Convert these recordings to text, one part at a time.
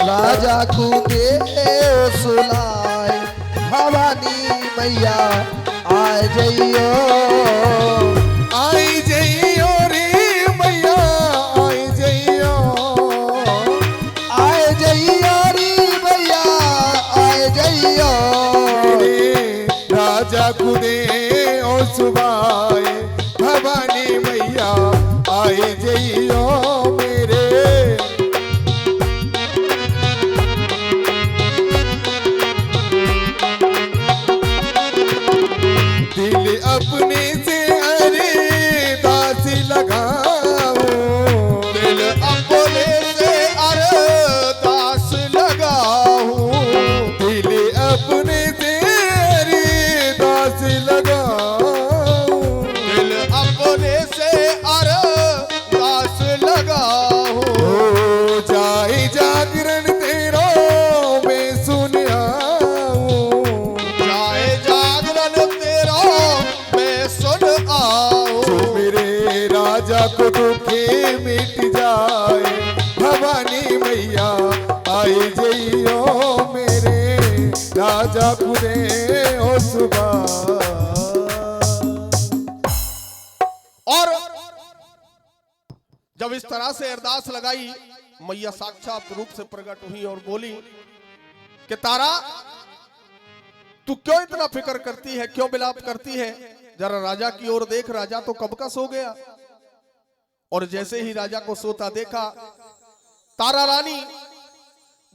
राजा को दे सुनाए भवानी मैया आ जइयो आई जइयो रे मैया आई जइयो आए जइयो रे मैया आए जइयो राजा को दे ओ सुबाए भवानी मैया आई जइयो मेरे दिल अपने से अरे दास लगाओ दिल अपने से अरदास लगाऊं दिल अपने से अरे दास लगाओ दिल अपने से अरदास लगाऊं हो जाए जागरण तेरा मैं सुन आऊं जाए जागरण तेरा मैं सुन आऊं जो मेरे राजा को दुखे मिट जाए भवानी मैया आई जइयो मेरे राजा को दे ओ सुबह और जब इस तरह से अरदास लगाई मैया साक्षात रूप से प्रकट हुई और बोली कि तारा तू क्यों इतना फिक्र करती है, क्यों विलाप करती है? जरा राजा की ओर देख, राजा तो कब का सो गया। और जैसे ही राजा को सोता देखा, तारा रानी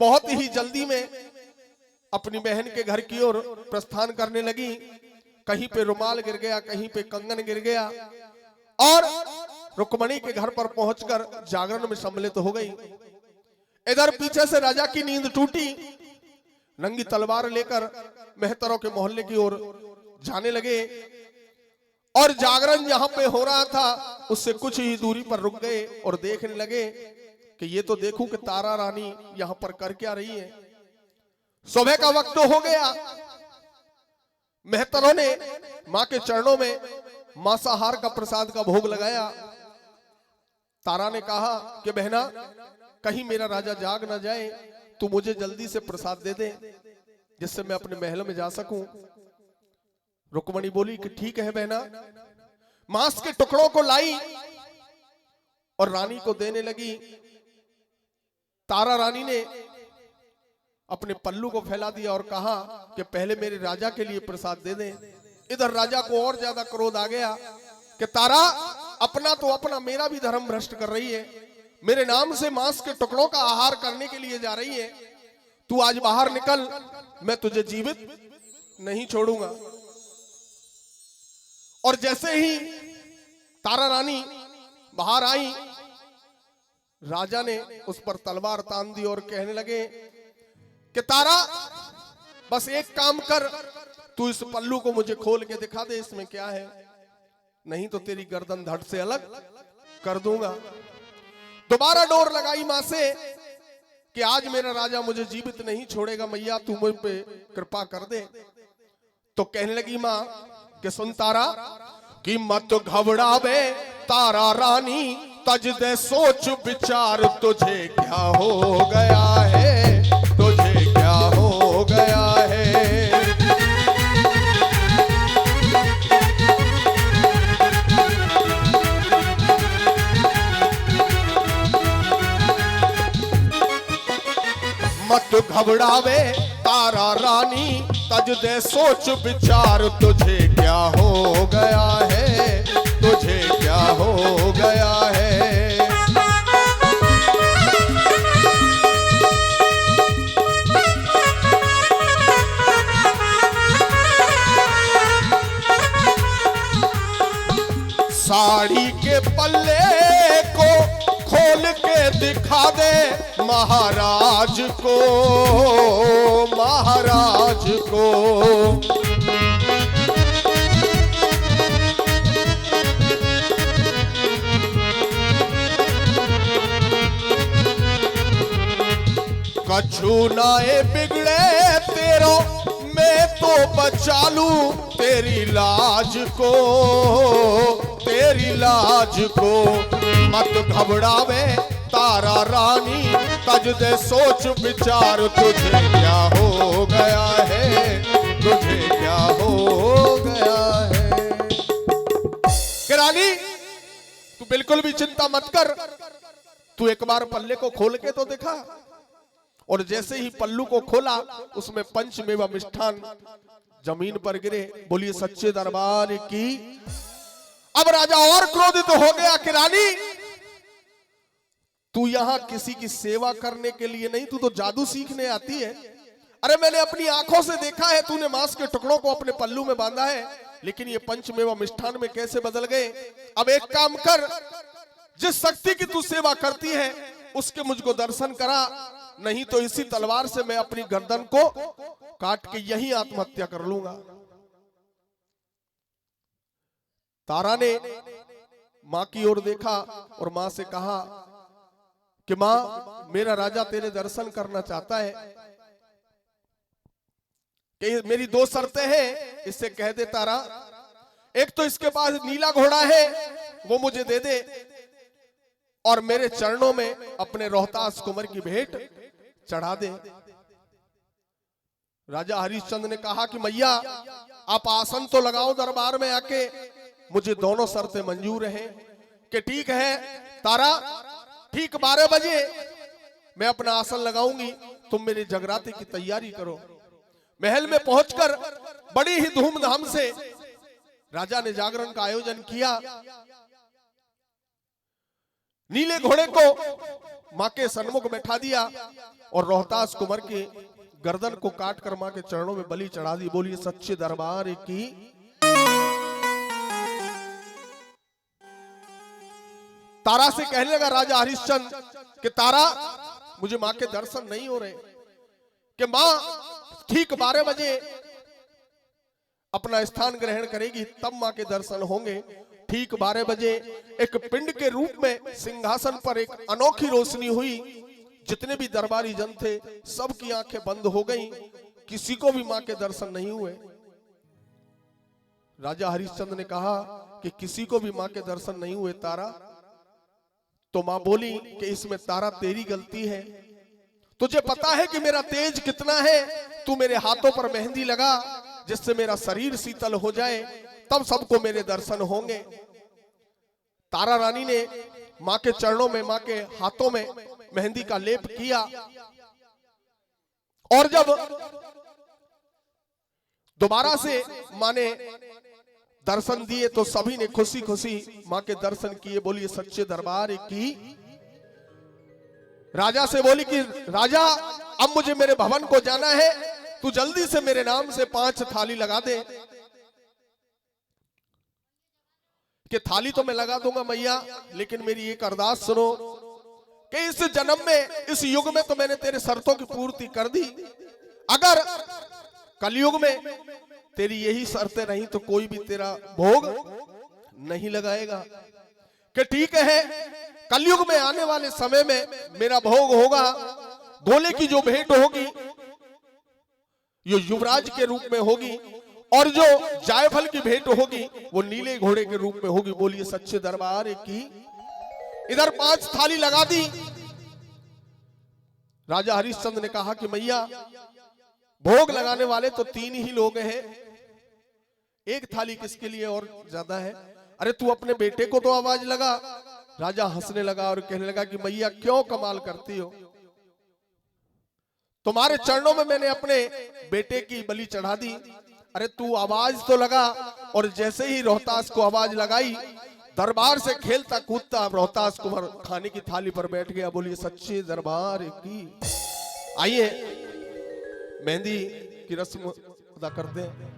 बहुत ही जल्दी में अपनी बहन के घर की ओर प्रस्थान करने लगी। कहीं पे रुमाल गिर गया, कहीं पे कंगन गिर गया और रुक्मणी के घर पर पहुंचकर जागरण में सम्मिलित हो गई। इधर पीछे से राजा की नींद टूटी, नंगी तलवार लेकर मेहतरों के मोहल्ले की ओर जाने लगे और जागरण जहां पे हो रहा था उससे कुछ ही दूरी पर रुक गए और देखने लगे कि ये तो देखूं कि तारा रानी यहां पर कर क्या रही है। सुबह का वक्त हो गया। मेहतरों ने मां के चरणों में मांसाहार का प्रसाद का भोग लगाया। तारा ने कहा कि बहना, कहीं मेरा राजा जाग ना जाए, तू मुझे जल्दी से प्रसाद दे दे जिससे मैं अपने महल में जा सकूं। रुक्मणी बोली कि ठीक है बहना। मांस के टुकड़ों को लाई और रानी को देने लगी। तारा रानी ने अपने पल्लू को फैला दिया और कहा कि पहले मेरे राजा के लिए प्रसाद दे दे। इधर राजा को और ज्यादा क्रोध आ गया कि तारा, अपना तो अपना, मेरा भी धर्म भ्रष्ट कर रही है। मेरे नाम से मांस के टुकड़ों का आहार करने के लिए जा रही है। तू आज बाहर निकल, मैं तुझे जीवित नहीं छोड़ूंगा। और जैसे ही तारा रानी बाहर आई, राजा ने उस पर तलवार तान दी और कहने लगे कि तारा, बस एक काम कर, तू इस पल्लू को मुझे खोल के दिखा दे इसमें क्या है, नहीं तो तेरी गर्दन धड़ से अलग कर दूंगा। दोबारा डोर लगाई मां से कि आज मेरा राजा मुझे जीवित नहीं छोड़ेगा, मैया तू मुझ पे कृपा कर दे। तो कहने लगी मां कि सुन तारा, कि मत घबरावे तारा रानी, तज दे सोच विचार, तुझे क्या हो गया है, तुझे क्या हो गया है। मत घबरावे तारा रानी, तज दे सोच विचार, तुझे क्या हो गया है, तुझे क्या हो गया है। साड़ी के पल्ले को खोल के दिखा दे महाराज को, महाराज को। कछु नाए बिगड़े तेरो, मैं तो बचा लूं तेरी लाज को, तेरी लाज को। मत घबरावे तारा रानी, तज दे सोच विचार, तुझे क्या हो गया है, तुझे क्या हो गया है। कि रानी तू बिल्कुल भी चिंता मत कर, तू एक बार पल्ले को खोल के तो देखा। और जैसे ही पल्लू को खोला उसमें पंचमेवा मिष्ठान जमीन पर गिरे। बोलिए सच्चे दरबार की। अब राजा और क्रोधित हो गया कि रानी तू यहां किसी की सेवा करने के लिए नहीं, तू तो जादू सीखने आती है। अरे मैंने अपनी आंखों से देखा है, तूने मांस के टुकड़ों को अपने पल्लू में बांधा है, लेकिन ये पंचमेवा मिष्ठान में कैसे बदल गए। अब एक काम कर, जिस शक्ति की तू सेवा करती है उसके मुझको दर्शन करा, नहीं तो इसी तलवार से मैं अपनी गर्दन को काट के यही आत्महत्या कर लूंगा। तारा ने मां की ओर देखा और मां से कहा कि मां, मेरा राजा तेरे दर्शन करना चाहता है, कि मेरी दो शर्तें हैं, इससे कह दे तारा। एक तो इसके पास नीला घोड़ा है, वो मुझे दे दे, और मेरे चरणों में अपने रोहतास कुंवर की भेंट चढ़ा दे। राजा हरिश्चंद्र ने कहा कि मैया आप आसन तो लगाओ दरबार में आके, मुझे दोनों शर्तें मंजूर हैं। कि ठीक है तारा, ठीक 12 बजे मैं अपना आसन लगाऊंगी, तुम मेरी जगराते की तैयारी करो। महल में पहुंचकर बड़ी ही धूमधाम से राजा ने जागरण का आयोजन किया। नीले घोड़े को मां के सन्मुख बैठा दिया और रोहतास कुंवर के गर्दन को काटकर मां के चरणों में बलि चढ़ा दी। बोलिए सच्चे दरबार की। तारा से कहने लगा राजा हरिश्चंद्र कि तारा, मुझे मां के दर्शन नहीं हो रहे। कि मां ठीक 12 बजे अपना स्थान ग्रहण करेगी, तब मां के दर्शन होंगे। ठीक 12 बजे एक पिंड के रूप में सिंहासन पर एक अनोखी रोशनी हुई। जितने भी दरबारी जन थे सबकी आंखें बंद हो गईं, किसी को भी मां के दर्शन नहीं हुए। राजा हरिश्चंद्र ने कहा कि किसी को भी मां के दर्शन नहीं हुए तारा। तो मां बोली कि इसमें तारा तेरी गलती है। तुझे पता है कि मेरा तेज कितना है, तू मेरे हाथों पर मेहंदी लगा जिससे मेरा शरीर शीतल हो जाए, तब सबको मेरे दर्शन होंगे। तारा रानी ने मां के चरणों में, मां के हाथों में मेहंदी का लेप किया, और जब दोबारा से मां ने दर्शन दिए तो सभी ने खुशी खुशी मां के दर्शन किए। बोलिए सच्चे दरबार की। राजा से बोली कि राजा, अब मुझे मेरे भवन को जाना है, तू जल्दी से मेरे नाम से 5 थाली लगा दे। कि थाली तो मैं लगा दूंगा मैया, लेकिन मेरी एक अरदास सुनो कि इस जन्म में, इस युग में तो मैंने तेरे शर्तों की पूर्ति कर दी, अगर कलयुग में तेरी यही शर्तें नहीं तो कोई भी तेरा भोग नहीं लगाएगा। कि ठीक है, कलयुग में आने वाले समय में मेरा भोग होगा, भोले की जो भेंट होगी ये युवराज के रूप में होगी, और जो जायफल की भेंट होगी वो नीले घोड़े के रूप में होगी। बोलिए सच्चे दरबार की। इधर 5 थाली लगा दी। राजा हरिश्चंद्र ने कहा कि मैया, भोग लगाने वाले तो 3 ही लोग हैं, एक थाली किसके लिए और ज्यादा है? अरे तू अपने बेटे को तो आवाज लगा। राजा हंसने लगा और कहने लगा कि मैया क्यों कमाल करती हो, तुम्हारे चरणों में मैंने अपने बेटे की बलि चढ़ा दी, अरे तू आवाज तो लगा। और जैसे ही रोहतास को आवाज लगाई, दरबार से खेलता कूदता रोहतास कुंवर खाने की थाली पर बैठ गया। बोलिए सच्चे दरबार की। आइए मेहंदी की रस्म अदा करते हैं।